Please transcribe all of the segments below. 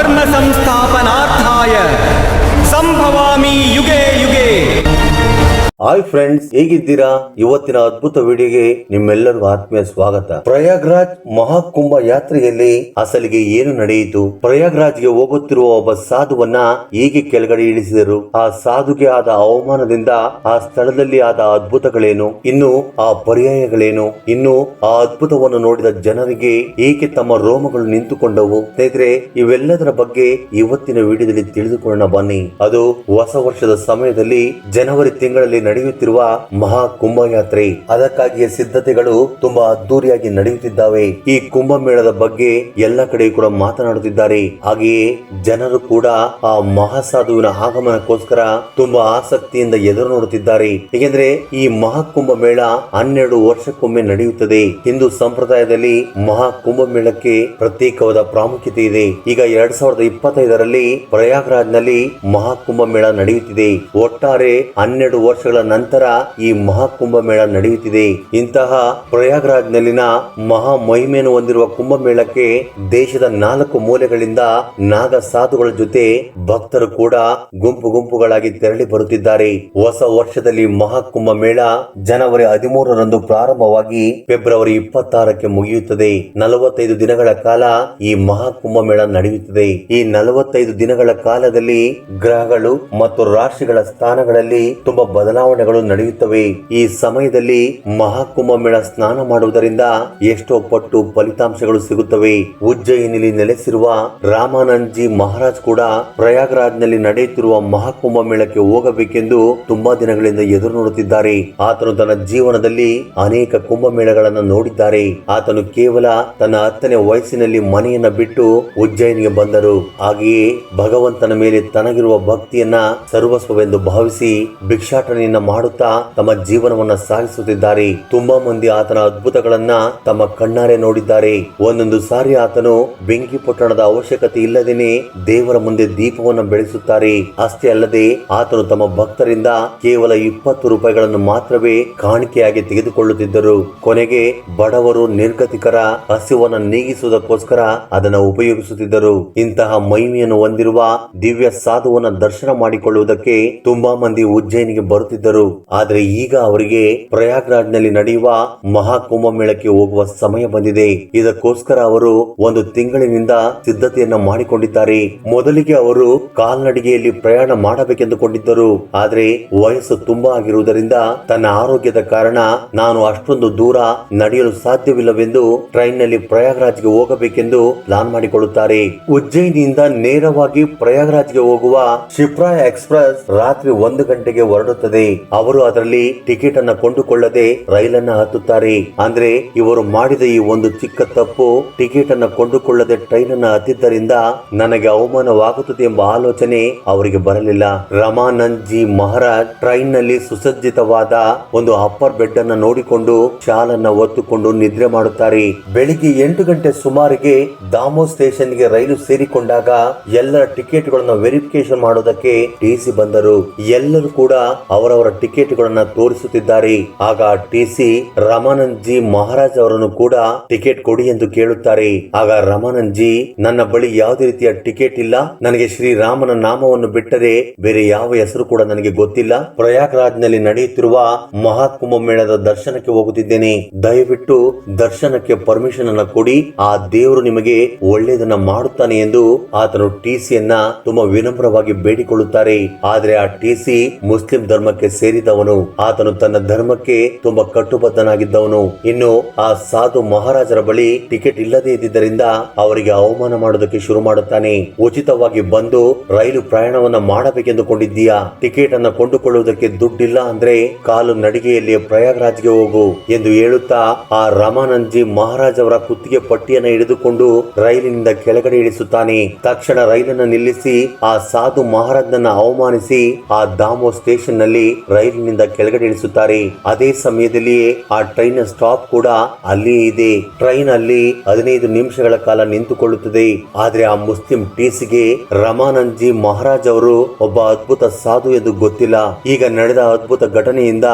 ಧರ್ಮ ಸಂಸ್ಥಾಪನಾರ್ಥಾಯ ಸಂಭವಾಮಿ ಯುಗೆ ಯುಗೆ. ಹಾಯ್ ಫ್ರೆಂಡ್ಸ್, ಹೇಗಿದ್ದೀರಾ? ಇವತ್ತಿನ ಅದ್ಭುತ ವಿಡಿಯೋಗೆ ನಿಮ್ಮೆಲ್ಲರಿಗೂ ಆತ್ಮೀಯ ಸ್ವಾಗತ. ಪ್ರಯಾಗ್ರಾಜ್ ಮಹಾಕುಂಭ ಯಾತ್ರೆಯಲ್ಲಿ ಅಸಲಿಗೆ ಏನು ನಡೆಯಿತು? ಪ್ರಯಾಗ್ರಾಜ್ಗೆ ಹೋಗುತ್ತಿರುವ ಒಬ್ಬ ಸಾಧುವನ್ನ ಹೇಗೆ ಕೆಳಗಡೆ ಇಳಿಸಿದರು? ಆ ಸಾಧುಗೆ ಆದ ಅವಮಾನದಿಂದ ಆ ಸ್ಥಳದಲ್ಲಿ ಆದ ಅದ್ಭುತಗಳೇನು? ಇನ್ನು ಆ ಪರ್ಯಾಯಗಳೇನು? ಇನ್ನು ಆ ಅದ್ಭುತವನ್ನು ನೋಡಿದ ಜನರಿಗೆ ಏಕೆ ತಮ್ಮ ರೋಮಗಳು ನಿಂತುಕೊಂಡವು? ಸ್ನೇಹಿತರೆ, ಇವೆಲ್ಲದರ ಬಗ್ಗೆ ಇವತ್ತಿನ ವಿಡಿಯೋದಲ್ಲಿ ತಿಳಿದುಕೊಳ್ಳೋಣ ಬನ್ನಿ. ಅದು ಹೊಸ ವರ್ಷದ ಸಮಯದಲ್ಲಿ ಜನವರಿ ತಿಂಗಳಲ್ಲಿ ನಡೆಯುತ್ತಿರುವ ಮಹಾ ಕುಂಭಯಾತ್ರೆ. ಅದಕ್ಕಾಗಿಯೇ ಸಿದ್ಧತೆಗಳು ತುಂಬಾ ಅದ್ದೂರಿಯಾಗಿ ನಡೆಯುತ್ತಿದ್ದಾವೆ. ಈ ಕುಂಭಮೇಳದ ಬಗ್ಗೆ ಎಲ್ಲ ಕಡೆ ಕೂಡ ಮಾತನಾಡುತ್ತಿದ್ದಾರೆ. ಹಾಗೆಯೇ ಜನರು ಕೂಡ ಆ ಮಹಾಸಾಧುವಿನ ಆಗಮನಕ್ಕೋಸ್ಕರ ತುಂಬಾ ಆಸಕ್ತಿಯಿಂದ ಎದುರು ನೋಡುತ್ತಿದ್ದಾರೆ. ಏಕೆಂದ್ರೆ ಈ ಮಹಾಕುಂಭ ಮೇಳ 12 ವರ್ಷಕ್ಕೊಮ್ಮೆ ನಡೆಯುತ್ತದೆ. ಹಿಂದೂ ಸಂಪ್ರದಾಯದಲ್ಲಿ ಮಹಾ ಕುಂಭಮೇಳಕ್ಕೆ ಪ್ರತ್ಯೇಕವಾದ ಪ್ರಾಮುಖ್ಯತೆ ಇದೆ. ಈಗ 2025ರಲ್ಲಿ ಪ್ರಯಾಗ್ರಾಜ್ನಲ್ಲಿ ಮಹಾಕುಂಭ ಮೇಳ ನಡೆಯುತ್ತಿದೆ. ಒಟ್ಟಾರೆ 12 ವರ್ಷಗಳ ನಂತರ ಈ ಮಹಾಕುಂಭ ಮೇಳ ನಡೆಯುತ್ತಿದೆ. ಇಂತಹ ಪ್ರಯಾಗ್ರಾಜ್ನಲ್ಲಿನ ಮಹಾ ಮಹಿಮೆಯನ್ನು ಹೊಂದಿರುವ ಕುಂಭಮೇಳಕ್ಕೆ ದೇಶದ 4 ಮೂಲೆಗಳಿಂದ ನಾಗ ಸಾಧುಗಳ ಜೊತೆ ಭಕ್ತರು ಕೂಡ ಗುಂಪು ಗುಂಪುಗಳಾಗಿ ತೆರಳಿ ಬರುತ್ತಿದ್ದಾರೆ. ಹೊಸ ವರ್ಷದಲ್ಲಿ ಮಹಾಕುಂಭ ಮೇಳ ಜನವರಿ 13ರಂದು ಪ್ರಾರಂಭವಾಗಿ ಫೆಬ್ರವರಿ 26ಕ್ಕೆ ಮುಗಿಯುತ್ತದೆ. 45 ದಿನಗಳ ಕಾಲ ಈ ಮಹಾಕುಂಭ ಮೇಳ ನಡೆಯುತ್ತದೆ. ಈ 45 ದಿನಗಳ ಕಾಲದಲ್ಲಿ ಗ್ರಹಗಳು ಮತ್ತು ರಾಶಿಗಳ ಸ್ಥಾನಗಳಲ್ಲಿ ತುಂಬಾ ಬದಲಾವಣೆಗಳು ನಡೆಯುತ್ತವೆ. ಈ ಸಮಯದಲ್ಲಿ ಮಹಾಕುಂಭ ಮೇಳ ಸ್ನಾನ ಮಾಡುವುದರಿಂದ ಎಷ್ಟೋ ಪಟ್ಟು ಫಲಿತಾಂಶಗಳು ಸಿಗುತ್ತವೆ. ಉಜ್ಜಯಿನಿಯಲ್ಲಿ ನೆಲೆಸಿರುವ ರಾಮಾನಂದ್ಜಿ ಮಹಾರಾಜ್ ಕೂಡ ಪ್ರಯಾಗ್ರಾಜ್ನಲ್ಲಿ ನಡೆಯುತ್ತಿರುವ ಮಹಾಕುಂಭ ಮೇಳಕ್ಕೆ ಹೋಗಬೇಕೆಂದು ತುಂಬಾ ದಿನಗಳಿಂದ ಎದುರು ನೋಡುತ್ತಿದ್ದಾರೆ. ಆತನು ತನ್ನ ಜೀವನದಲ್ಲಿ ಅನೇಕ ಕುಂಭಮೇಳಗಳನ್ನು ನೋಡಿದ್ದಾರೆ. ಆತನು ಕೇವಲ ತನ್ನ 10ನೇ ವಯಸ್ಸಿನಲ್ಲಿ ಮನೆಯನ್ನ ಬಿಟ್ಟು ಉಜ್ಜಯಿನಿಗೆ ಬಂದರು. ಹಾಗೆಯೇ ಭಗವಂತನ ಮೇಲೆ ತನಗಿರುವ ಭಕ್ತಿಯನ್ನ ಸರ್ವಸ್ವವೆಂದು ಭಾವಿಸಿ ಭಿಕ್ಷಾಟನೆಯನ್ನ ಮಾಡುತ್ತಾ ತಮ್ಮ ಜೀವನವನ್ನ ಸಾಗಿಸುತ್ತಿದ್ದಾರೆ. ತುಂಬಾ ಮಂದಿ ಆತನ ಅದ್ಭುತಗಳನ್ನ ತಮ್ಮ ಕಣ್ಣಾರೆ ನೋಡಿದ್ದಾರೆ. ಒಂದೊಂದು ಸಾರಿ ಆತನು ಬೆಂಕಿ ಪೊಟ್ಟಣದ ಅವಶ್ಯಕತೆ ಇಲ್ಲದೇನೆ ದೇವರ ಮುಂದೆ ದೀಪವನ್ನು ಬೆಳೆಸುತ್ತಾರೆ. ಅಷ್ಟೇ ಅಲ್ಲದೆ ಆತನು ತಮ್ಮ ಭಕ್ತರಿಂದ ಕೇವಲ 20 ರೂಪಾಯಿಗಳನ್ನು ಮಾತ್ರವೇ ಕಾಣಿಕೆಯಾಗಿ ತೆಗೆದುಕೊಳ್ಳುತ್ತಿದ್ದರು. ಕೊನೆಗೆ ಬಡವರು ನಿರ್ಗತಿಕರ ಹಸಿವನ್ನು ನೀಗಿಸುವುದಕ್ಕೋಸ್ಕರ ಅದನ್ನು ಉಪಯೋಗಿಸುತ್ತಿದ್ದರು. ಇಂತಹ ಮಹಿಮೆಯನ್ನು ಹೊಂದಿರುವ ದಿವ್ಯ ಸಾಧುವನ್ನ ದರ್ಶನ ಮಾಡಿಕೊಳ್ಳುವುದಕ್ಕೆ ತುಂಬಾ ಮಂದಿ ಉಜ್ಜಯಿನಿಗೆ ಬರುತ್ತಿದ್ದರು. ಆದರೆ ಈಗ ಅವರಿಗೆ ಪ್ರಯಾಗ್ರಾಜ್ನಲ್ಲಿ ನಡೆಯುವ ಮಹಾಕುಂಭ ಮೇಳಕ್ಕೆ ಹೋಗುವ ಸಮಯ ಬಂದಿದೆ. ಇದಕ್ಕೋಸ್ಕರ ಅವರು 1 ತಿಂಗಳಿನಿಂದ ಸಿದ್ಧತೆಯನ್ನ ಮಾಡಿಕೊಂಡಿದ್ದಾರೆ. ಮೊದಲಿಗೆ ಅವರು ಕಾಲ್ನಡಿಗೆಯಲ್ಲಿ ಪ್ರಯಾಣ ಮಾಡಬೇಕೆಂದುಕೊಂಡಿದ್ದರು. ಆದರೆ ವಯಸ್ಸು ತುಂಬಾ ಆಗಿರುವುದರಿಂದ ತನ್ನ ಆರೋಗ್ಯದ ಕಾರಣ ನಾನು ಅಷ್ಟೊಂದು ದೂರ ನಡೆಯಲು ಸಾಧ್ಯವಿಲ್ಲವೆಂದು ಟ್ರೈನ್ ನಲ್ಲಿ ಪ್ರಯಾಗ್ರಾಜ್ಗೆ ಹೋಗಬೇಕೆಂದು ಪ್ಲಾನ್ ಮಾಡಿಕೊಳ್ಳುತ್ತಾರೆ. ಉಜ್ಜಯಿನಿಯಿಂದ ನೇರವಾಗಿ ಪ್ರಯಾಗ್ರಾಜ್ಗೆ ಹೋಗುವ ಶಿಪ್ರಾಯ ಎಕ್ಸ್ಪ್ರೆಸ್ ರಾತ್ರಿ 1 ಗಂಟೆಗೆ ಹೊರಡುತ್ತದೆ. ಅವರು ಅದರಲ್ಲಿ ಟಿಕೆಟ್ ಅನ್ನ ಕೊಂಡುಕೊಳ್ಳದೆ ರೈಲನ್ನ ಹತ್ತುತ್ತಾರೆ. ಅಂದ್ರೆ ಇವರು ಮಾಡಿದ ಈ ಒಂದು ಚಿಕ್ಕ ತಪ್ಪು, ಟಿಕೆಟ್ ಅನ್ನ ಕೊಂಡುಕೊಳ್ಳದೆ ಟ್ರೈನ್ ಅನ್ನ ಹತ್ತಿದ್ದರಿಂದ ನನಗೆ ಅವಮಾನವಾಗುತ್ತದೆ ಎಂಬ ಆಲೋಚನೆ ಅವರಿಗೆ ಬರಲಿಲ್ಲ. ರಾಮಾನಂದ್ ಜಿ ಮಹಾರಾಜ್ ಟ್ರೈನ್ ನಲ್ಲಿ ಸುಸಜ್ಜಿತವಾದ ಒಂದು ಅಪ್ಪರ್ ಬೆಡ್ ಅನ್ನ ನೋಡಿಕೊಂಡು ಶಾಲನ್ನ ಒತ್ತುಕೊಂಡು ನಿದ್ರೆ ಮಾಡುತ್ತಾರೆ. ಬೆಳಿಗ್ಗೆ 8 ಗಂಟೆ ಸುಮಾರಿಗೆ ದಾಮೋ ಸ್ಟೇಷನ್ ಗೆ ರೈಲು ಸೇರಿಕೊಂಡಾಗ ಎಲ್ಲರ ಟಿಕೆಟ್ ಗಳನ್ನ ವೆರಿಫಿಕೇಶನ್ ಮಾಡೋದಕ್ಕೆ ಟಿಸಿ ಬಂದರು. ಎಲ್ಲರೂ ಕೂಡ ಅವರವರ ಟಿಕೆಟ್ ಗಳನ್ನ ತೋರಿಸುತ್ತಿದ್ದಾರೆ. ಆಗ ಟಿಸಿ ರಾಮಾನಂದ್ ಜಿ ಮಹಾರಾಜ್ ಅವರನ್ನು ಕೂಡ ಟಿಕೆಟ್ ಕೊಡಿ ಎಂದು ಕೇಳುತ್ತಾರೆ. ಆಗ ರಾಮಾನಂದ್ ಜಿ, ನನ್ನ ಬಳಿ ಯಾವುದೇ ರೀತಿಯ ಟಿಕೆಟ್ ಇಲ್ಲ. ನನಗೆ ಶ್ರೀರಾಮನ ನಾಮವನ್ನು ಬಿಟ್ಟರೆ ಬೇರೆ ಯಾವ ಹೆಸರು ಕೂಡ ನನಗೆ ಗೊತ್ತಿಲ್ಲ. ಪ್ರಯಾಗ್ರಾಜ್ ನಲ್ಲಿ ನಡೆಯುತ್ತಿರುವ ಮಹಾಕುಂಭ ಮೇಳದ ದರ್ಶನಕ್ಕೆ ಹೋಗುತ್ತಿದ್ದೇನೆ. ದಯವಿಟ್ಟು ದರ್ಶನಕ್ಕೆ ಪರ್ಮಿಷನ್ ಅನ್ನ ಕೊಡಿ. ಆ ದೇವರು ನಿಮಗೆ ಒಳ್ಳೆಯದನ್ನ ಮಾಡುತ್ತಾನೆ ಎಂದು ಆತನು ಟಿಸಿಯನ್ನ ತುಂಬಾ ವಿನಮ್ರವಾಗಿ ಬೇಡಿಕೊಳ್ಳುತ್ತಾರೆ. ಆದ್ರೆ ಆ ಟಿಸಿ ಮುಸ್ಲಿಂ ಧರ್ಮಕ್ಕೆ ಸೇರಿದವನು. ಆತನು ತನ್ನ ಧರ್ಮಕ್ಕೆ ತುಂಬಾ ಕಟ್ಟುಬದ್ಧನಾಗಿದ್ದವನು. ಇನ್ನು ಆ ಸಾಧು ಮಹಾರಾಜರ ಬಳಿ ಟಿಕೆಟ್ ಇಲ್ಲದೆ ಇದ್ದಿದ್ದರಿಂದ ಅವರಿಗೆ ಅವಮಾನ ಮಾಡೋದಕ್ಕೆ ಶುರು ಮಾಡುತ್ತಾನೆ. ಉಚಿತವಾಗಿ ಬಂದು ರೈಲು ಪ್ರಯಾಣವನ್ನ ಮಾಡಬೇಕೆಂದುಕೊಂಡಿದ್ದೀಯಾ? ಟಿಕೆಟ್ ಅನ್ನ ಕೊಂಡುಕೊಳ್ಳುವುದಕ್ಕೆ ದುಡ್ಡಿಲ್ಲ ಅಂದ್ರೆ ಕಾಲು ನಡಿಗೆಯಲ್ಲಿ ಪ್ರಯಾಗ್ರಾಜ್ಗೆ ಹೋಗು ಎಂದು ಹೇಳುತ್ತಾ ಆ ರಾಮಾನಂದ್ ಜಿ ಮಹಾರಾಜ್ ಅವರ ಕುತ್ತಿಗೆ ಪಟ್ಟಿಯನ್ನ ಹಿಡಿದುಕೊಂಡು ರೈಲಿನಿಂದ ಕೆಳಗಡೆ ಇಳಿಸುತ್ತಾನೆ. ತಕ್ಷಣ ರೈಲನ್ನ ನಿಲ್ಲಿಸಿ ಆ ಸಾಧು ಮಹಾರಾಜನನ್ನ ಅವಮಾನಿಸಿ ಆ ದಾಮೋ ಸ್ಟೇಷನ್ ನಲ್ಲಿ ರೈಲಿನಿಂದ ಕೆಳಗಡೆ ಇಳಿಸುತ್ತಾರೆ. ಅದೇ ಸಮಯದಲ್ಲಿಯೇ ಆ ಟ್ರೈನ್ ಸ್ಟಾಪ್ ಕೂಡ ಅಲ್ಲಿಯೇ ಇದೆ. ಟ್ರೈನ್ ಅಲ್ಲಿ 15 ನಿಮಿಷಗಳ ಕಾಲ ನಿಂತುಕೊಳ್ಳುತ್ತದೆ. ಆದ್ರೆ ಆ ಮುಸ್ಲಿಂ ಟಿಸಿಗೆ ರಮಾನಂದ್ ಜಿ ಮಹಾರಾಜ್ ಅವರು ಒಬ್ಬ ಅದ್ಭುತ ಸಾಧು ಎಂದು ಗೊತ್ತಿಲ್ಲ. ಈಗ ನಡೆದ ಅದ್ಭುತ ಘಟನೆಯಿಂದ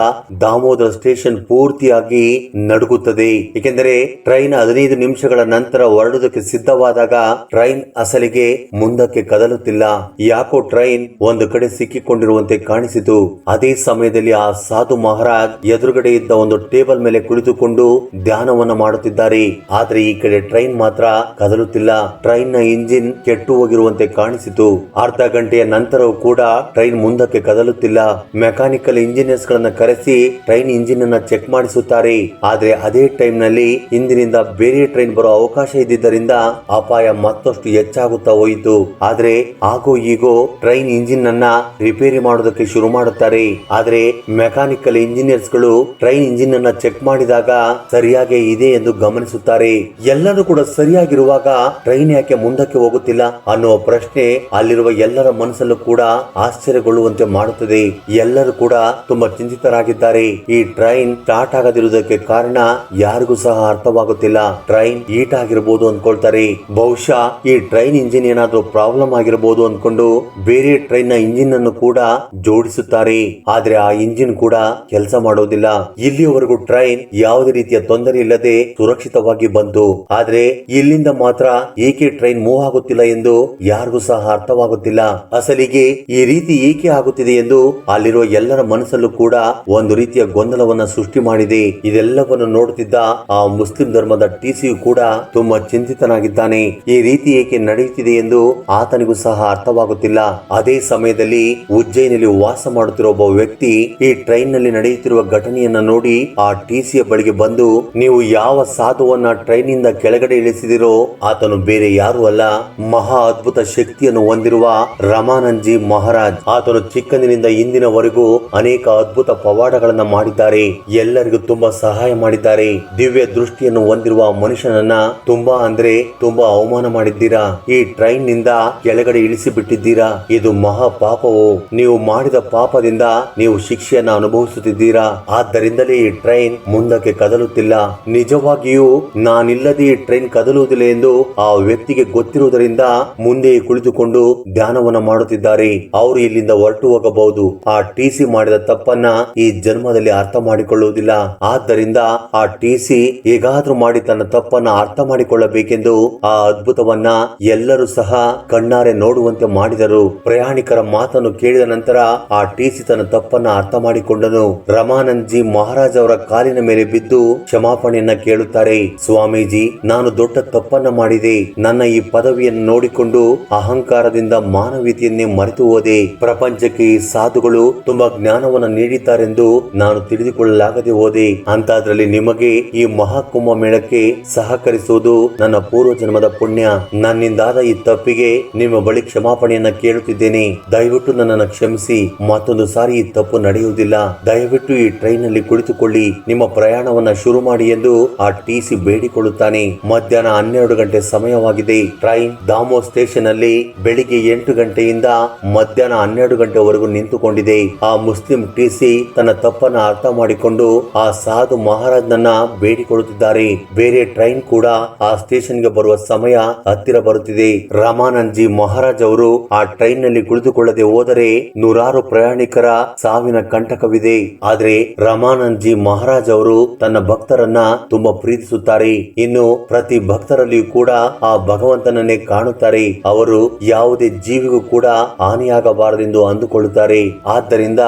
ದಾಮೋದರ ಸ್ಟೇಷನ್ ಪೂರ್ತಿಯಾಗಿ ನಡುಗುತ್ತದೆ. ಏಕೆಂದರೆ ಟ್ರೈನ್ 15 ನಿಮಿಷಗಳ ನಂತರ ಹೊರಡುವುದಕ್ಕೆ ಸಿದ್ಧವಾದಾಗ ಟ್ರೈನ್ ಅಸಲಿಗೆ ಮುಂದಕ್ಕೆ ಕದಲುತ್ತಿಲ್ಲ. ಯಾಕೋ ಟ್ರೈನ್ ಒಂದು ಕಡೆ ಸಿಕ್ಕಿಕೊಂಡಿರುವಂತೆ ಕಾಣಿಸಿತು. ಅದೇ ಸಮಯದಲ್ಲಿ ಆ ಸಾಧು ಮಹಾರಾಜ್ ಎದುರುಗಡೆ ಇದ್ದ ಒಂದು ಟೇಬಲ್ ಮೇಲೆ ಕುಳಿತುಕೊಂಡು ಧ್ಯಾನವನ್ನ ಮಾಡುತ್ತಿದ್ದಾರೆ. ಆದ್ರೆ ಈ ಕಡೆ ಟ್ರೈನ್ ಮಾತ್ರ ಕದಲುತ್ತಿಲ್ಲ. ಟ್ರೈನ್ ನ ಇಂಜಿನ್ ಕೆಟ್ಟು ಹೋಗಿರುವಂತೆ ಕಾಣಿಸಿತು. ಅರ್ಧ ಗಂಟೆಯ ನಂತರವೂ ಕೂಡ ಟ್ರೈನ್ ಮುಂದಕ್ಕೆ ಕದಲುತ್ತಿಲ್ಲ. ಮೆಕ್ಯಾನಿಕಲ್ ಇಂಜಿನಿಯರ್ಸ್ ಗಳನ್ನ ಕರೆಸಿ ಟ್ರೈನ್ ಇಂಜಿನ್ ಅನ್ನ ಚೆಕ್ ಮಾಡಿಸುತ್ತಾರೆ. ಆದ್ರೆ ಅದೇ ಟೈಮ್ ನಲ್ಲಿ ಇಂದಿನಿಂದ ಬೇರೆ ಟ್ರೈನ್ ಬರೋ ಅವಕಾಶ ಇದ್ದಿದ್ದರಿಂದ ಅಪಾಯ ಮತ್ತಷ್ಟು ಹೆಚ್ಚಾಗುತ್ತಾ ಹೋಯಿತು. ಆದ್ರೆ ಆಗೋ ಈಗೋ ಟ್ರೈನ್ ಇಂಜಿನ್ ಅನ್ನ ರಿಪೇರಿ ಮಾಡೋದಕ್ಕೆ ಶುರು ಮಾಡುತ್ತಾರೆ. ಆದ್ರೆ ಮೆಕ್ಯಾನಿಕಲ್ ಇಂಜಿನಿಯರ್ಸ್ ಗಳು ಟ್ರೈನ್ ಇಂಜಿನ್ ಅನ್ನ ಚೆಕ್ ಮಾಡಿದಾಗ ಸರಿಯಾಗಿ ಇದೆ ಎಂದು ಗಮನಿಸುತ್ತಾರೆ. ಎಲ್ಲರೂ ಕೂಡ ಸರಿಯಾಗಿರುವಾಗ ಟ್ರೈನ್ ಯಾಕೆ ಮುಂದಕ್ಕೆ ಹೋಗುತ್ತಿಲ್ಲ ಅನ್ನುವ ಪ್ರಶ್ನೆ ಅಲ್ಲಿರುವ ಎಲ್ಲರ ಮನಸ್ಸಲ್ಲೂ ಕೂಡ ಆಶ್ಚರ್ಯಗೊಳ್ಳುವಂತೆ ಮಾಡುತ್ತದೆ. ಎಲ್ಲರೂ ಕೂಡ ತುಂಬಾ ಚಿಂತಿತರಾಗಿದ್ದಾರೆ. ಈ ಟ್ರೈನ್ ಸ್ಟಾರ್ಟ್ ಆಗದಿರುವುದಕ್ಕೆ ಕಾರಣ ಯಾರಿಗೂ ಸಹ ಅರ್ಥವಾಗುತ್ತಿಲ್ಲ. ಟ್ರೈನ್ ಹೀಟ್ ಆಗಿರಬಹುದು ಅಂದ್ಕೊಳ್ತಾರೆ. ಬಹುಶಃ ಈ ಟ್ರೈನ್ ಇಂಜಿನ್ ಏನಾದ್ರೂ ಪ್ರಾಬ್ಲಮ್ ಆಗಿರಬಹುದು ಅಂದ್ಕೊಂಡು ಬೇರೆ ಟ್ರೈನ್ ನ ಇಂಜಿನ್ ಅನ್ನು ಕೂಡ ಜೋಡಿಸುತ್ತಾರೆ. ಆದ್ರೆ ಆ ಇಂಜಿನ್ ಕೂಡ ಕೆಲಸ ಮಾಡೋದಿಲ್ಲ. ಇಲ್ಲಿಯವರೆಗೂ ಟ್ರೈನ್ ಯಾವುದೇ ರೀತಿಯ ತೊಂದರೆ ಇಲ್ಲದೆ ಸುರಕ್ಷಿತವಾಗಿ ಬಂತು. ಆದ್ರೆ ಇಲ್ಲಿಂದ ಮಾತ್ರ ಏಕೆ ಟ್ರೈನ್ ಮೂವ್ ಆಗುತ್ತಿಲ್ಲ ಎಂದು ಯಾರಿಗೂ ಸಹ ಅರ್ಥವಾಗುತ್ತಿಲ್ಲ. ಅಸಲಿಗೆ ಈ ರೀತಿ ಏಕೆ ಆಗುತ್ತಿದೆ ಎಂದು ಅಲ್ಲಿರುವ ಎಲ್ಲರ ಮನಸ್ಸಲ್ಲೂ ಕೂಡ ಒಂದು ರೀತಿಯ ಗೊಂದಲವನ್ನ ಸೃಷ್ಟಿ ಮಾಡಿದೆ. ಇದೆಲ್ಲವನ್ನು ನೋಡುತ್ತಿದ್ದ ಆ ಮುಸ್ಲಿಂ ಧರ್ಮದ ಟಿಸಿಯು ಕೂಡ ತುಂಬಾ ಚಿಂತಿತನಾಗಿದ್ದಾನೆ. ಈ ರೀತಿ ಏಕೆ ನಡೆಯುತ್ತಿದೆ ಎಂದು ಆತನಿಗೂ ಸಹ ಅರ್ಥವಾಗುತ್ತಿಲ್ಲ. ಅದೇ ಸಮಯದಲ್ಲಿ ಉಜ್ಜಯಿನಲ್ಲಿ ವಾಸ ಮಾಡುತ್ತಿರುವ ಒಬ್ಬ ವ್ಯಕ್ತಿ ಈ ಟ್ರೈನ್ ನಲ್ಲಿ ನಡೆಯುತ್ತಿರುವ ಘಟನೆಯನ್ನ ನೋಡಿ ಆ ಟಿಸಿಯ ಬಳಿಗೆ ಬಂದು, ನೀವು ಯಾವ ಸಾಧುವನ್ನ ಟ್ರೈನ್ ಇಂದ ಕೆಳಗಡೆ ಇಳಿಸಿದಿರೋ ಆತನು ಬೇರೆ ಯಾರು ಅಲ್ಲ, ಮಹಾ ಅದ್ಭುತ ಶಕ್ತಿಯನ್ನು ಹೊಂದಿರುವ ರಮಾನಂದ್ ಜಿ ಮಹಾರಾಜ್. ಆತನು ಚಿಕ್ಕಂದಿನಿಂದ ಇಂದಿನವರೆಗೂ ಅನೇಕ ಅದ್ಭುತ ಪವಾಡಗಳನ್ನ ಮಾಡಿದ್ದಾರೆ. ಎಲ್ಲರಿಗೂ ತುಂಬಾ ಸಹಾಯ ಮಾಡಿದ್ದಾರೆ. ದಿವ್ಯ ದೃಷ್ಟಿಯನ್ನು ಹೊಂದಿರುವ ಮನುಷ್ಯನನ್ನ ತುಂಬಾ ಅವಮಾನ ಮಾಡಿದ್ದೀರಾ. ಈ ಟ್ರೈನ್ ನಿಂದ ಕೆಳಗಡೆ ಇಳಿಸಿ ಬಿಟ್ಟಿದ್ದೀರಾ. ಇದು ಮಹಾ ಪಾಪವು. ನೀವು ಮಾಡಿದ ಪಾಪದಿಂದ ನೀವು ಶಿಕ್ಷೆಯನ್ನ ಅನುಭವಿಸುತ್ತಿದ್ದೀರಾ. ಆದ್ದರಿಂದಲೇ ಈ ಟ್ರೈನ್ ಮುಂದಕ್ಕೆ ಕದಲುತ್ತಿಲ್ಲ. ನಿಜವಾಗಿಯೂ ನಾನಿಲ್ಲದೆ ಈ ಟ್ರೈನ್ ಕದಲುವುದಿಲ್ಲ ಎಂದು ಆ ವ್ಯಕ್ತಿಗೆ ಗೊತ್ತಿರುವುದರಿಂದ ಮುಂದೆ ಕುಳಿತುಕೊಂಡು ಧ್ಯಾನವನ್ನ ಮಾಡುತ್ತಿದ್ದಾರೆ. ಅವರು ಇಲ್ಲಿಂದ ಹೊರಟು ಹೋಗಬಹುದು. ಆ ಟಿಸಿ ಮಾಡಿದ ತಪ್ಪನ್ನ ಈ ಜನ್ಮದಲ್ಲಿ ಅರ್ಥ ಮಾಡಿಕೊಳ್ಳುವುದಿಲ್ಲ. ಆದ್ದರಿಂದ ಆ ಟಿಸಿ ಹೇಗಾದ್ರೂ ಮಾಡಿ ತನ್ನ ತಪ್ಪನ್ನ ಅರ್ಥ ಮಾಡಿಕೊಳ್ಳಬೇಕೆಂದು ಆ ಅದ್ಭುತವನ್ನ ಎಲ್ಲರೂ ಸಹ ಕಣ್ಣಾರೆ ನೋಡುವಂತೆ ಮಾಡಿದರು. ಪ್ರಯಾಣಿಕರ ಮಾತನ್ನು ಕೇಳಿದ ನಂತರ ಆ ಟಿಸಿ ತನ್ನ ತಪ್ಪನ್ನ ಅರ್ಥ ಮಾಡಿಕೊಂಡನು. ರಮಾನಂದ್ ಜಿ ಮಹಾರಾಜ್ ಅವರ ಕಾಲಿನ ಮೇಲೆ ಬಿದ್ದು ಕ್ಷಮಾಪಣೆಯನ್ನ ಕೇಳುತ್ತಾರೆ. ಸ್ವಾಮೀಜಿ, ನಾನು ದೊಡ್ಡ ತಪ್ಪನ್ನ ಮಾಡಿದೆ. ನನ್ನ ಈ ಪದವಿಯನ್ನು ನೋಡಿಕೊಂಡು ಅಹಂಕಾರದಿಂದ ಮಾನವೀಯತೆಯನ್ನೇ ಮರೆತು ಹೋದೆ. ಪ್ರಪಂಚಕ್ಕೆ ಈ ಸಾಧುಗಳು ತುಂಬಾ ಜ್ಞಾನವನ್ನ ನೀಡಿದ್ದಾರೆಂದು ನಾನು ತಿಳಿದುಕೊಳ್ಳಲಾಗದೆ ಹೋದೆ. ಅಂತಾದ್ರಲ್ಲಿ ನಿಮಗೆ ಈ ಮಹಾಕುಂಭ ಮೇಳಕ್ಕೆ ಸಹಕರಿಸುವುದು ನನ್ನ ಪೂರ್ವ ಜನ್ಮದ ಪುಣ್ಯ. ನನ್ನಿಂದಾದ ಈ ತಪ್ಪಿಗೆ ನಿಮ್ಮ ಬಳಿ ಕ್ಷಮಾಪಣೆಯನ್ನ ಕೇಳುತ್ತಿದ್ದೇನೆ. ದಯವಿಟ್ಟು ನನ್ನನ್ನು ಕ್ಷಮಿಸಿ. ಮತ್ತೊಂದು ಸಾರಿ ಈ ತಪ್ಪು ನಡೆಯುವುದಿಲ್ಲ. ದಯವಿಟ್ಟು ಈ ಟ್ರೈನ್ ನಲ್ಲಿ ಕುಳಿತುಕೊಳ್ಳಿ. ನಿಮ್ಮ ಪ್ರಯಾಣವನ್ನ ಶುರು ಮಾಡಿ ಎಂದು ಆ ಟಿಸಿ ಬೇಡಿಕೊಳ್ಳುತ್ತಾನೆ. ಮಧ್ಯಾಹ್ನ 12 ಗಂಟೆ ಸಮಯವಾಗಿದೆ. ಟ್ರೈನ್ ದಾಮೋ ಸ್ಟೇಷನ್ ಅಲ್ಲಿ ಬೆಳಿಗ್ಗೆ 8 ಗಂಟೆಯಿಂದ ಮಧ್ಯಾಹ್ನ 12 ಗಂಟೆವರೆಗೂ ನಿಂತುಕೊಂಡಿದೆ. ಆ ಮುಸ್ಲಿಂ ಟಿಸಿ ತನ್ನ ತಪ್ಪನ್ನ ಅರ್ಥ ಮಾಡಿಕೊಂಡು ಆ ಸಾಧು ಮಹಾರಾಜ್ ನನ್ನ ಬೇಡಿಕೊಳ್ಳುತ್ತಿದ್ದಾರೆ. ಬೇರೆ ಟ್ರೈನ್ ಕೂಡ ಆ ಸ್ಟೇಷನ್ ಗೆ ಬರುವ ಸಮಯ ಹತ್ತಿರ ಬರುತ್ತಿದೆ. ರಮಾನಂದ್ ಜಿ ಮಹಾರಾಜ್ ಅವರು ಆ ಟ್ರೈನ್ ನಲ್ಲಿ ಕುಳಿತುಕೊಳ್ಳದೆ ಹೋದರೆ ನೂರಾರು ಪ್ರಯಾಣಿಕರ ಸಾವಿನ ಕಂಟಕವಿದೆ. ಆದ್ರೆ ರಮಾನಂದ್ ಜಿ ಮಹಾರಾಜ್ ಅವರು ತನ್ನ ಭಕ್ತರನ್ನ ತುಂಬಾ ಪ್ರೀತಿಸುತ್ತಾರೆ. ಇನ್ನು ಪ್ರತಿ ಭಕ್ತರಲ್ಲಿಯೂ ಕೂಡ ಆ ಭಗವಂತನನ್ನೇ ಕಾಣುತ್ತಾರೆ. ಅವರು ಯಾವುದೇ ಜೀವಿಗೂ ಕೂಡ ಹಾನಿಯಾಗಬಾರದೆಂದು ಅಂದುಕೊಳ್ಳುತ್ತಾರೆ. ಆದ್ದರಿಂದ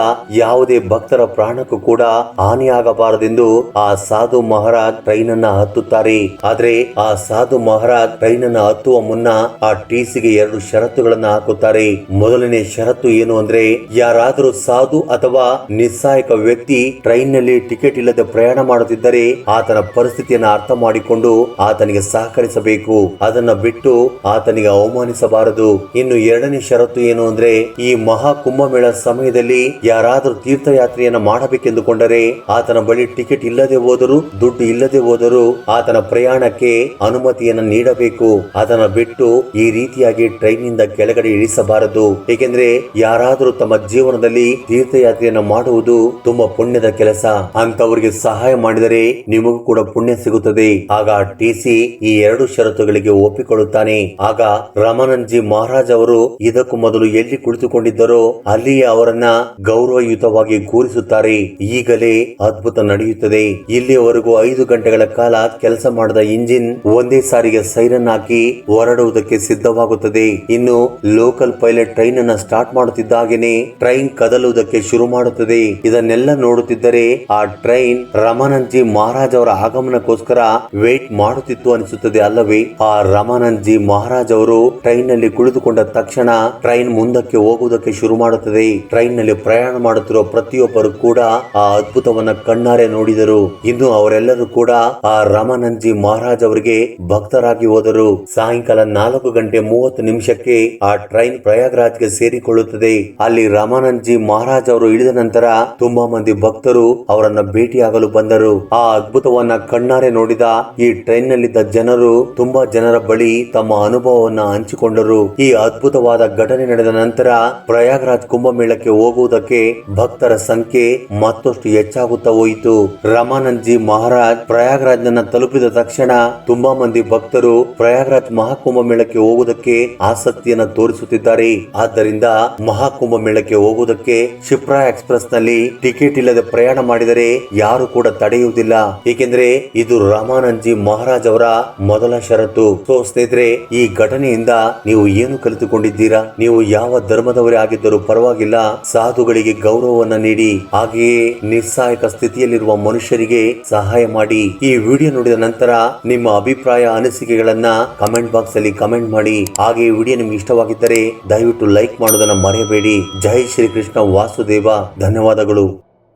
ಯಾವುದೇ ಭಕ್ತರ ಪ್ರಾಣಕ್ಕೂ ಕೂಡ ಹಾನಿಯಾಗಬಾರದೆಂದು ಆ ಸಾಧು ಮಹಾರಾಜ್ ಟ್ರೈನ್ ಅನ್ನ ಹತ್ತುತ್ತಾರೆ. ಆದ್ರೆ ಆ ಸಾಧು ಮಹಾರಾಜ್ ಟ್ರೈನ್ ಅನ್ನ ಹತ್ತುವ ಮುನ್ನ ಆ ಟಿಸಿಗೆ 2 ಷರತ್ತುಗಳನ್ನ ಹಾಕುತ್ತಾರೆ. ಮೊದಲನೇ ಷರತ್ತು ಏನು ಅಂದ್ರೆ, ಯಾರಾದರೂ ಸಾಧು ಅಥವಾ ನಿಸ್ಸಹಾಯಕ ವ್ಯಕ್ತಿ ಟ್ರೈನ್ ನಲ್ಲಿ ಟಿಕೆಟ್ ಇಲ್ಲದೆ ಪ್ರಯಾಣ ಮಾಡುತ್ತಿದ್ದರೆ ಆತನ ಪರಿಸ್ಥಿತಿಯನ್ನು ಅರ್ಥ ಮಾಡಿಕೊಂಡು ಆತನಿಗೆ ಸಹಕರಿಸಬೇಕು. ಅದನ್ನ ಬಿಟ್ಟು ಆತನಿಗೆ ಅವಮಾನಿಸಬಾರದು. ಇನ್ನು 2ನೇ ಷರತ್ತು ಏನು ಅಂದ್ರೆ, ಈ ಮಹಾ ಕುಂಭಮೇಳ ಸಮಯದಲ್ಲಿ ಯಾರಾದರೂ ತೀರ್ಥಯಾತ್ರೆಯನ್ನ ಮಾಡಬೇಕೆಂದುಕೊಂಡರೆ ಆತನ ಬಳಿ ಟಿಕೆಟ್ ಇಲ್ಲದೆ ಹೋದರೂ ದುಡ್ಡು ಇಲ್ಲದೆ ಹೋದರೂ ಆತನ ಪ್ರಯಾಣಕ್ಕೆ ಅನುಮತಿಯನ್ನ ನೀಡಬೇಕು. ಅದನ್ನ ಬಿಟ್ಟು ಈ ರೀತಿಯಾಗಿ ಟ್ರೈನ್ ನಿಂದ ಕೆಳಗಡೆ ಇಳಿಸಬಾರದು. ಏಕೆಂದ್ರೆ ಯಾರಾದರೂ ತಮ್ಮ ಜೀವನದಲ್ಲಿ ತೀರ್ಥಯಾತ್ರೆಯನ್ನ ಮಾಡುವುದು ತುಂಬಾ ಪುಣ್ಯದ ಕೆಲಸ. ಅಂತವರಿಗೆ ಸಹಾಯ ಮಾಡಿದರೆ ನಿಮಗೂ ಕೂಡ ಪುಣ್ಯ ಸಿಗುತ್ತದೆ. ಆಗ ಟಿಸಿ ಈ 2 ಷರತ್ತುಗಳಿಗೆ ಒಪ್ಪಿಕೊಳ್ಳುತ್ತಾನೆ. ಆಗ ರಾಮಾನಂದಜಿ ಮಹಾರಾಜ್ ಅವರು ಇದಕ್ಕೂ ಮೊದಲು ಎಲ್ಲಿ ಕುಳಿತುಕೊಂಡಿದ್ದರೋ ಅಲ್ಲಿಯೇ ಅವರನ್ನ ಗೌರವಯುತವಾಗಿ ಕೂರಿಸುತ್ತಾರೆ. ಈಗಲೇ ಅದ್ಭುತ ನಡೆಯುತ್ತದೆ. ಇಲ್ಲಿಯವರೆಗೂ 5 ಗಂಟೆಗಳ ಕಾಲ ಕೆಲಸ ಮಾಡಿದ ಇಂಜಿನ್ ಒಂದೇ ಸಾರಿಗೆ ಸೈರನ್ ಹಾಕಿ ಹೊರಡುವುದಕ್ಕೆ ಸಿದ್ಧವಾಗುತ್ತದೆ. ಇನ್ನು ಲೋಕಲ್ ಪೈಲಟ್ ಟ್ರೈನ್ ಅನ್ನ ಸ್ಟಾರ್ಟ್ ಮಾಡುತ್ತಿದ್ದಾಗೇನೆ ಟ್ರೈನ್ ಕದಲುವುದಕ್ಕೆ ಶುರು ಮಾಡುತ್ತದೆ. ಇದನ್ನೆಲ್ಲ ನೋಡುತ್ತಿದ್ದರೆ ಆ ಟ್ರೈನ್ ರಾಮಾನಂದಜಿ ಮಹಾರಾಜ್ ಅವರ ಆಗಮನಕ್ಕೋಸ್ಕರ ವೇಟ್ ಮಾಡುತ್ತಿತ್ತು ಅನಿಸುತ್ತದೆ ಅಲ್ಲವೇ? ಆ ರಾಮಾನಂದಜಿ ಮಹಾರಾಜ್ ಅವರು ಟ್ರೈನ್ ನಲ್ಲಿ ಕುಳಿತುಕೊಂಡ ತಕ್ಷಣ ಟ್ರೈನ್ ಮುಂದಕ್ಕೆ ಹೋಗುವುದಕ್ಕೆ ಶುರು ಮಾಡುತ್ತದೆ. ಟ್ರೈನ್ ನಲ್ಲಿ ಪ್ರಯಾಣ ಮಾಡುತ್ತಿರುವ ಪ್ರತಿಯೊಬ್ಬರು ಕೂಡ ಆ ಅದ್ಭುತವನ್ನ ಕಣ್ಣಾರೆ ನೋಡಿದರು. ಇನ್ನು ಅವರೆಲ್ಲರೂ ಕೂಡ ಆ ರಾಮಾನಂದಜಿ ಮಹಾರಾಜ್ ಅವರಿಗೆ ಭಕ್ತರಾಗಿ ಹೋದರು. ಸಾಯಂಕಾಲ 4:30 ಆ ಟ್ರೈನ್ ಪ್ರಯಾಗ್ರಾಜ್ಗೆ ಸೇರಿಕೊಳ್ಳುತ್ತದೆ. ಅಲ್ಲಿ ರಾಮಾನಂದಜಿ ಮಹಾರಾಜ್ ಅವರು ಇಳಿದ ನಂತರ ತುಂಬಾ ಮಂದಿ ಭಕ್ತರು ಅವರನ್ನ ಭೇಟಿಯಾಗಲು ಬಂದರು. ಆ ಅದ್ಭುತವನ್ನ ಕಣ್ಣಾರೆ ನೋಡಿದ ಈ ಟ್ರೈನ್ ನಲ್ಲಿದ್ದ ಜನರು ತುಂಬಾ ಜನರ ಬಳಿ ತಮ್ಮ ಅನುಭವವನ್ನ ಹಂಚಿಕೊಂಡರು. ಈ ಅದ್ಭುತವಾದ ಘಟನೆ ನಡೆದ ನಂತರ ಪ್ರಯಾಗ್ರಾಜ್ ಕುಂಭಮೇಳಕ್ಕೆ ಹೋಗುವುದಕ್ಕೆ ಭಕ್ತರ ಸಂಖ್ಯೆ ಮತ್ತಷ್ಟು ಹೆಚ್ಚಾಗುತ್ತಾ ಹೋಯಿತು. ರಾಮಾನಂದಜಿ ಮಹಾರಾಜ್ ಪ್ರಯಾಗ್ರಾಜ್ ನನ್ನ ತಲುಪಿದ ತಕ್ಷಣ ತುಂಬಾ ಮಂದಿ ಭಕ್ತರು ಪ್ರಯಾಗ್ರಾಜ್ ಮಹಾಕುಂಭ ಮೇಳಕ್ಕೆ ಹೋಗುವುದಕ್ಕೆ ಆಸಕ್ತಿಯನ್ನ ತೋರಿಸುತ್ತಿದ್ದಾರೆ. ಆದ್ದರಿಂದ ಮಹಾಕುಂಭ ಮೇಳಕ್ಕೆ ಹೋಗುವುದಕ್ಕೆ ಶಿಪ್ರಾ ಎಕ್ಸ್ಪ್ರೆಸ್ ನಲ್ಲಿ ಟಿಕೆಟ್ ಇಲ್ಲದೆ ಪ್ರಯಾಣ ಮಾಡಿದರೆ ಯಾರು ಕೂಡ ತಡೆಯುವುದಿಲ್ಲ. ಏಕೆಂದ್ರೆ ಇದು ರಾಮಾನಂದಜಿ ಮಹಾರಾಜ್ ಅವರ ಮೊದಲ ಷರತ್ತು. ಸೊ ಸ್ನೇಹಿತರೆ, ಈ ಘಟನೆಯಿಂದ ನೀವು ಏನು ಕಲಿತುಕೊಂಡಿದ್ದೀರಾ? ನೀವು ಯಾವ ಧರ್ಮದವರೇ ಆಗಿದ್ದರೂ ಪರವಾಗಿಲ್ಲ, ಸಾಧುಗಳಿಗೆ ಗೌರವವನ್ನ ನೀಡಿ, ಹಾಗೆಯೇ ನಿಸ್ಸಹಾಯಕ ಸ್ಥಿತಿಯಲ್ಲಿರುವ ಮನುಷ್ಯರಿಗೆ ಸಹಾಯ ಮಾಡಿ. ಈ ವಿಡಿಯೋ ನೋಡಿದ ನಂತರ ನಿಮ್ಮ ಅಭಿಪ್ರಾಯ ಅನಿಸಿಕೆಗಳನ್ನ ಕಮೆಂಟ್ ಬಾಕ್ಸ್ ಅಲ್ಲಿ ಕಮೆಂಟ್ ಮಾಡಿ. ಹಾಗೆ ಈ ವಿಡಿಯೋ ನಿಮ್ಗೆ ಇಷ್ಟವಾಗಿದ್ದರೆ ದಯವಿಟ್ಟು ಲೈಕ್ ಮಾಡೋದನ್ನ ಮರೆಯಬೇಡಿ. ಜೈ ಶ್ರೀ ಕೃಷ್ಣ ವಾಸುದೇವ. ಧನ್ಯವಾದಗಳು.